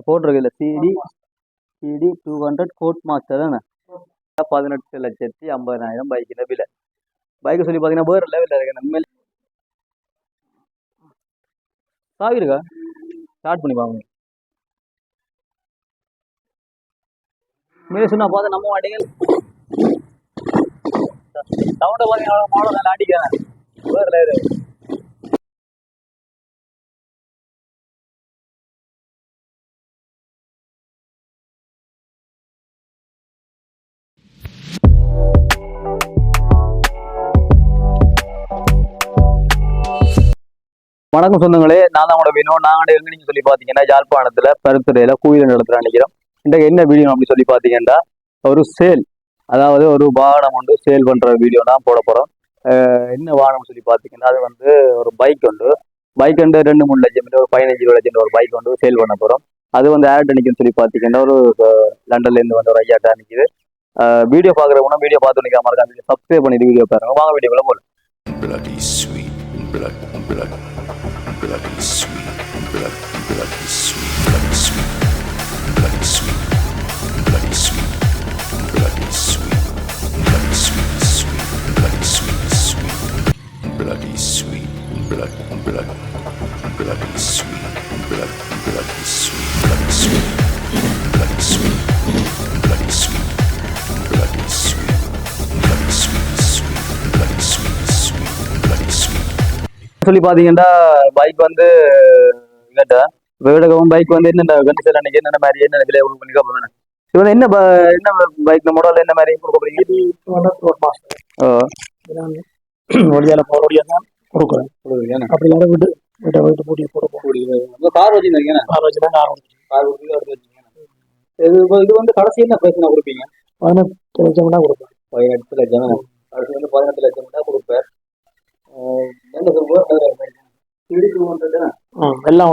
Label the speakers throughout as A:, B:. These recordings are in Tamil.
A: போட்டிருக்குல்ல சிடி 200 கோட் மாஸ்டர் தானே. 18,50,000 பைக்கில் விலை. பைக்கை சொல்லி பார்த்தீங்கன்னா வேறு லெவலில் இருக்கு. நம்ம சாவி இருக்கா? ஸ்டார்ட் பண்ணி பாருங்க. மேலே சொன்னா பார்த்து நம்ம மாட்டீங்க. சவுண்டை பார்த்தீங்கன்னா மாடல் நல்லா அடிக்கிறேன். வேறு லெவல். வணக்கம் சொந்தங்களே, நான் தான் உங்களோட வேணும். நாங்கள் எங்க சொல்லி பார்த்தீங்கன்னா யாழ்ப்பாணத்தில் பருத்துறையில் கோயில் நடத்துகிற நினைக்கிறோம். இன்றைக்கு என்ன வீடியோ அப்படி சொல்லி பார்த்தீங்கன்னா ஒரு சேல், அதாவது ஒரு வாகனம் வந்து சேல் பண்ணுற வீடியோ தான் போட போகிறோம். என்ன வாகனம் சொல்லி பார்த்தீங்கன்னா அது வந்து ஒரு பைக் உண்டு. பைக் வந்து 2-3 லட்சம், ஒரு 15-20 லட்சம் ஒரு பைக் வந்து சேல் பண்ண போகிறோம். அது வந்து ஆட் நிற்குன்னு சொல்லி பார்த்தீங்கன்னா ஒரு லண்டன்லேருந்து வந்து ஒரு ஐயாட்டா நிற்குது. வீடியோ பார்க்குறவங்க வீடியோ பார்த்து நிற்காம இருக்காங்க. சப்ஸ்கிரைப் பண்ணிட்டு வீடியோ பாருங்க. வாங்க வீடியோக்குள்ள போகலாம்.
B: Bloody sweet, bloody sweet, bloody sweet, bloody sweet, bloody sweet, bloody sweet, bloody sweet, bloody sweet, sweet, bloody sweet, sweet, bloody sweet, bloody sweet, bloody sweet, bloody sweet, bloody sweet, bloody sweet, bloody sweet, bloody sweet, bloody sweet, sweet, bloody sweet, sweet, bloody sweet.
A: சொல்லி பாத்தீங்கன்னா பைக் வந்து பைக் வந்து என்ன கண்டிஷன் அன்னைக்கு என்ன மாதிரி என்ன விலை பண்ணிக்க போறேன். இது வந்து என்ன பைக் மாடல் என்ன மாதிரி கொடுக்க போறீங்க?
C: ஒடியால போடியா தான் கொடுக்குறேன். அப்படி இல்லை வீட்டு வீட்டை வீட்டு பூட்டி போட போக
A: கார் வச்சுருந்தீங்க.
C: கார் வச்சு தான் கார்
A: இது வந்து கடைசி என்ன பிரச்சனை கொடுப்பீங்க?
C: 18 லட்சம் தான் கொடுப்பேன்.
A: 18 லட்சம் கடைசி வந்து 18 லட்சம் தான் கொடுப்பேன்.
C: எல்லாம்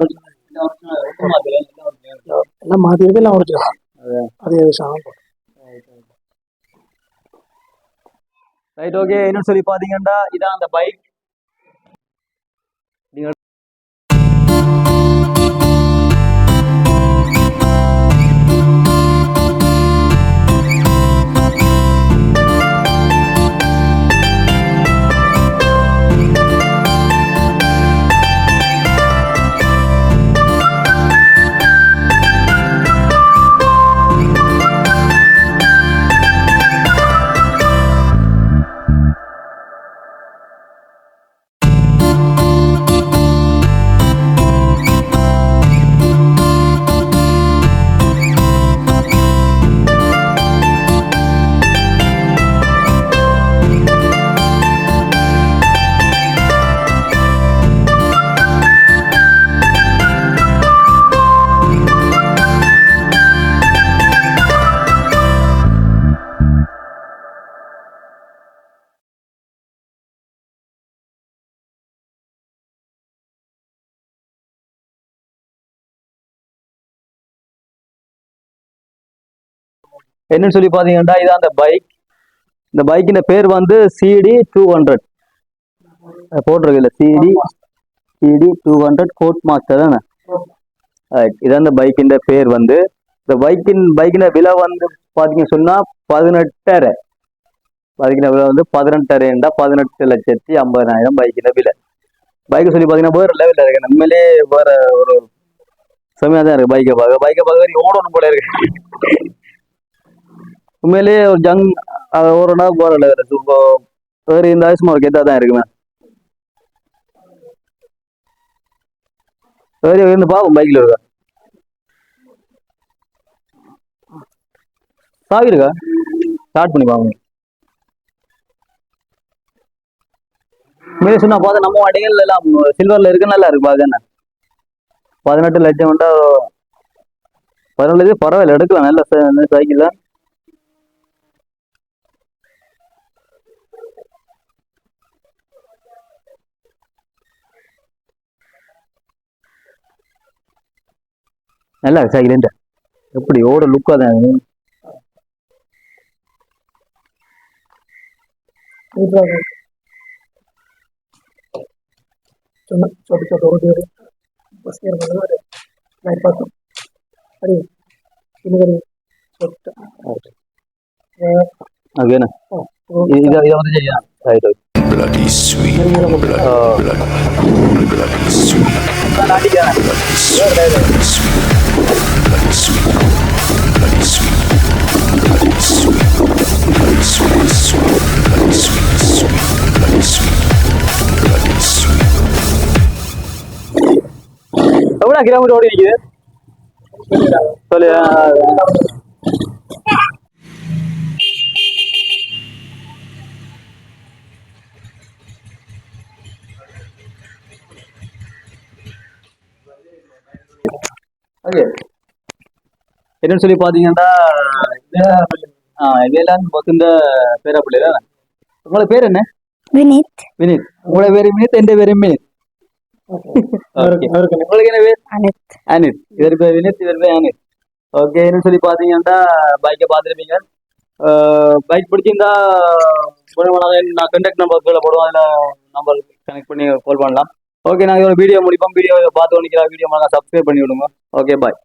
C: எல்லாம் மாத்திருக்கு, எல்லாம் உடைச்சிடும். அதே விஷயம்
A: ரைட். ஓகே, என்னன்னு சொல்லி பாத்தீங்கன்னா இதான் அந்த பைக். என்னன்னு சொல்லி பாத்தீங்கன்னா இதான் அந்த பைக். இந்த பைக்கின் பேர் வந்து சிடி 200 போட்டிருக்குல்ல. சிடி 200 கோட் மாஸ்டர் தானே. இதான் இந்த பைக்கின் பேர் வந்து. இந்த பைக்கின் விலை வந்து பாத்தீங்க சொன்னா 18,500. பைக்கின் விலை வந்து 18,500, 18,50,000 பைக்கின் விலை. பைக்கை சொல்லி பாத்தீங்கன்னா வேற லெவலில் இருக்கு. நம்மளே வேற ஒரு செமையா தான் இருக்கு. பைக்கை பார்க்க ஓடணும் போல இருக்கு. உண்மையிலேயே ஒரு ஒரு நாள் போற வேறு இந்த ஆயுஷ்மா ஒரு கெத்தா தான் இருக்குமே. வேறு இருந்து பாப்போம். பைக்ல இருக்கா? சாவி இருக்கா? ஸ்டார்ட் பண்ணி பாப்போம். மேலே சொன்னா பார்த்தா நம்ம வண்டிகள் எல்லாம் சில்வர்ல இருக்கு. நல்லா இருக்கு பாக்க. என்ன 18 லட்சம் வந்தா 18 லட்சம் பரவாயில்ல, எடுக்கலாம். நல்ல சைக்கிள் தான். நல்லா சைக்கிள் எப்படி ஓட லுக்கா தான்.
C: छोटे छोटे बस அடி இன்னொரு சொட்டு.
A: ஓகேண்ணா இதை வந்து செய்யலாம் right okay
B: bloody sweet, bloody sweet, bloody sweet, bloody sweet, bloody sweet, bloody sweet, bloody sweet, bloody sweet, sweet, bloody sweet, sweet, bloody sweet, bloody sweet.
A: எவ்வளோ கிலோமீட்டர் ஓடி இருக்குது சொல்லு ஓகே என்னன்னு சொல்லி பார்த்தீங்கன்னா வேளாண் வசந்த பேராப்பிள்ளை தான். உங்களோட பேர் என்ன?
D: வினித்.
A: வினித். உங்களோட பேரு வினித், என் பேரு வினித்.
C: அவருக்கு
A: உங்களுக்கு என்ன பேர்?
D: அனித்.
A: அனித். இவர் பேர் வினித், இவர் பேர் அனித். ஓகே என்னன்னு சொல்லி பார்த்தீங்கன்னா பைக்கை பார்த்துருப்பீங்க. பைக் பிடிச்சிருந்தா நான் கண்டக்ட் நம்பர் கீழே போடுவோம், அதில் நம்பர் கனெக்ட் பண்ணி கால் பண்ணலாம். ஓகே நாங்கள் ஒரு வீடியோ முடிப்போம். வீடியோ பார்த்து நிற்கிற வீடியோ சப்ஸ்கிரைப் பண்ணி விடுங்க. Okay bye.